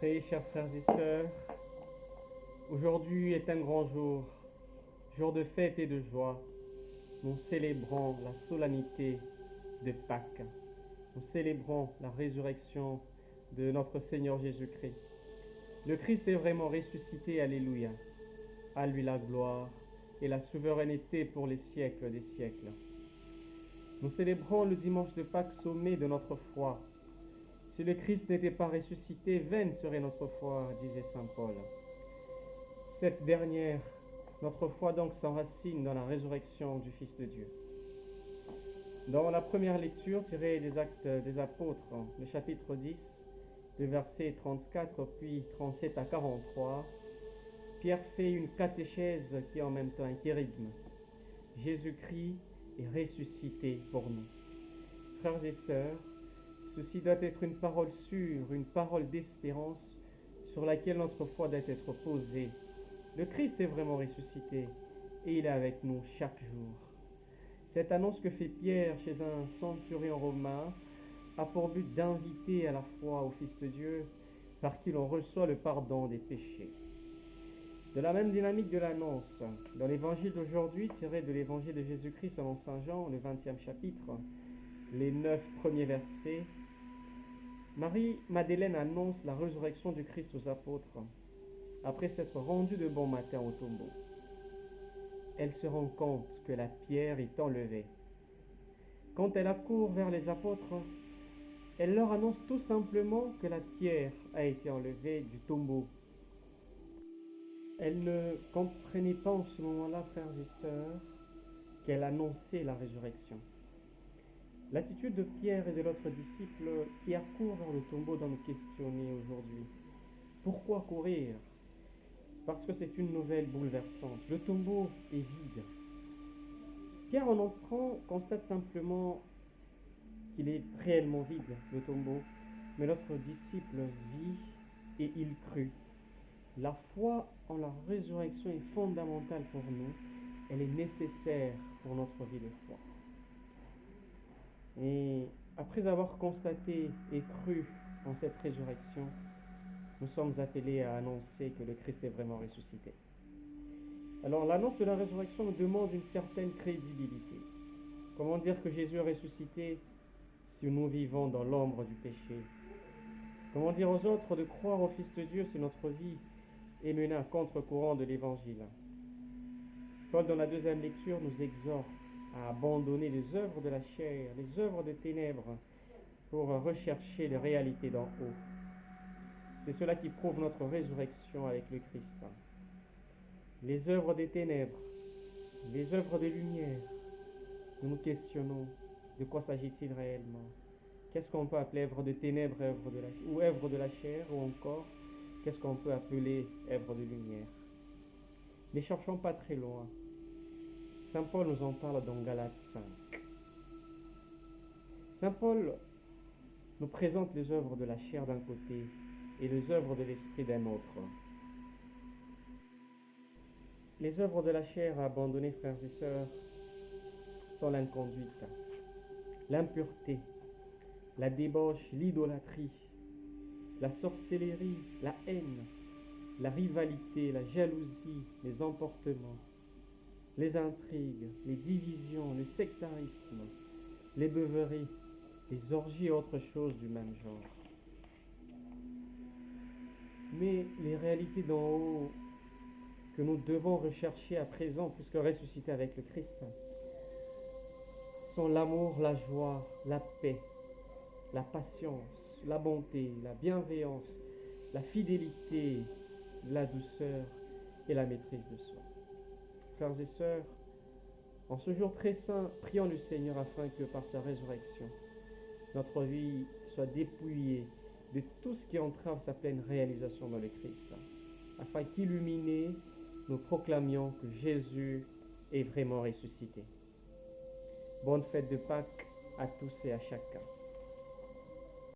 Très chers frères et sœurs, aujourd'hui est un grand jour, jour de fête et de joie. Nous célébrons la solennité de Pâques. Nous célébrons la résurrection de notre Seigneur Jésus-Christ. Le Christ est vraiment ressuscité, alléluia. À lui la gloire et la souveraineté pour les siècles des siècles. Nous célébrons le dimanche de Pâques, sommet de notre foi. Si le Christ n'était pas ressuscité, vaine serait notre foi, disait saint Paul. Cette dernière, notre foi donc s'enracine dans la résurrection du Fils de Dieu. Dans la première lecture tirée des Actes des Apôtres, le chapitre 10, le verset 34 puis 37 à 43, Pierre fait une catéchèse qui est en même temps un kérigme. Jésus-Christ est ressuscité pour nous. Frères et sœurs, ceci doit être une parole sûre, une parole d'espérance sur laquelle notre foi doit être posée. Le Christ est vraiment ressuscité et il est avec nous chaque jour. Cette annonce que fait Pierre chez un centurion romain a pour but d'inviter à la foi au Fils de Dieu par qui l'on reçoit le pardon des péchés. De la même dynamique de l'annonce, dans l'évangile d'aujourd'hui tiré de l'évangile de Jésus-Christ selon saint Jean, le 20e chapitre, les 9 premiers versets, Marie-Madeleine annonce la résurrection du Christ aux apôtres après s'être rendue de bon matin au tombeau. Elle se rend compte que la pierre est enlevée. Quand elle accourt vers les apôtres, elle leur annonce tout simplement que la pierre a été enlevée du tombeau. Elle ne comprenait pas en ce moment-là, frères et sœurs, qu'elle annonçait la résurrection. L'attitude de Pierre et de l'autre disciple qui accourt vers le tombeau doit nous questionner aujourd'hui. Pourquoi courir? Parce que c'est une nouvelle bouleversante. Le tombeau est vide. Pierre, en entrant, constate simplement qu'il est réellement vide, le tombeau. Mais notre disciple vit et il crut. La foi en la résurrection est fondamentale pour nous. Elle est nécessaire pour notre vie de foi. Et après avoir constaté et cru en cette résurrection, nous sommes appelés à annoncer que le Christ est vraiment ressuscité. Alors l'annonce de la résurrection nous demande une certaine crédibilité. Comment dire que Jésus est ressuscité si nous vivons dans l'ombre du péché? Comment dire aux autres de croire au Fils de Dieu si notre vie est menée à contre-courant de l'Évangile? Paul, dans la deuxième lecture, nous exhorte à abandonner les œuvres de la chair, les œuvres des ténèbres, pour rechercher les réalités d'en haut. C'est cela qui prouve notre résurrection avec le Christ. Les œuvres des ténèbres, les œuvres de lumière, nous nous questionnons, de quoi s'agit-il réellement? Qu'est-ce qu'on peut appeler œuvre de ténèbres ou œuvre de la chair, ou encore, qu'est-ce qu'on peut appeler œuvre de lumière? Ne cherchons pas très loin. Saint Paul nous en parle dans Galates 5. Saint Paul nous présente les œuvres de la chair d'un côté et les œuvres de l'esprit d'un autre. Les œuvres de la chair à abandonner, frères et sœurs, sont l'inconduite, l'impureté, la débauche, l'idolâtrie, la sorcellerie, la haine, la rivalité, la jalousie, les emportements, les intrigues, les divisions, le sectarisme, les beuveries, les orgies et autres choses du même genre. Mais les réalités d'en haut que nous devons rechercher à présent, puisque ressuscités avec le Christ, sont l'amour, la joie, la paix, la patience, la bonté, la bienveillance, la fidélité, la douceur et la maîtrise de soi. Frères et sœurs, en ce jour très saint, prions le Seigneur afin que par sa résurrection, notre vie soit dépouillée de tout ce qui entrave sa pleine réalisation dans le Christ, afin qu'illuminés, nous proclamions que Jésus est vraiment ressuscité. Bonne fête de Pâques à tous et à chacun.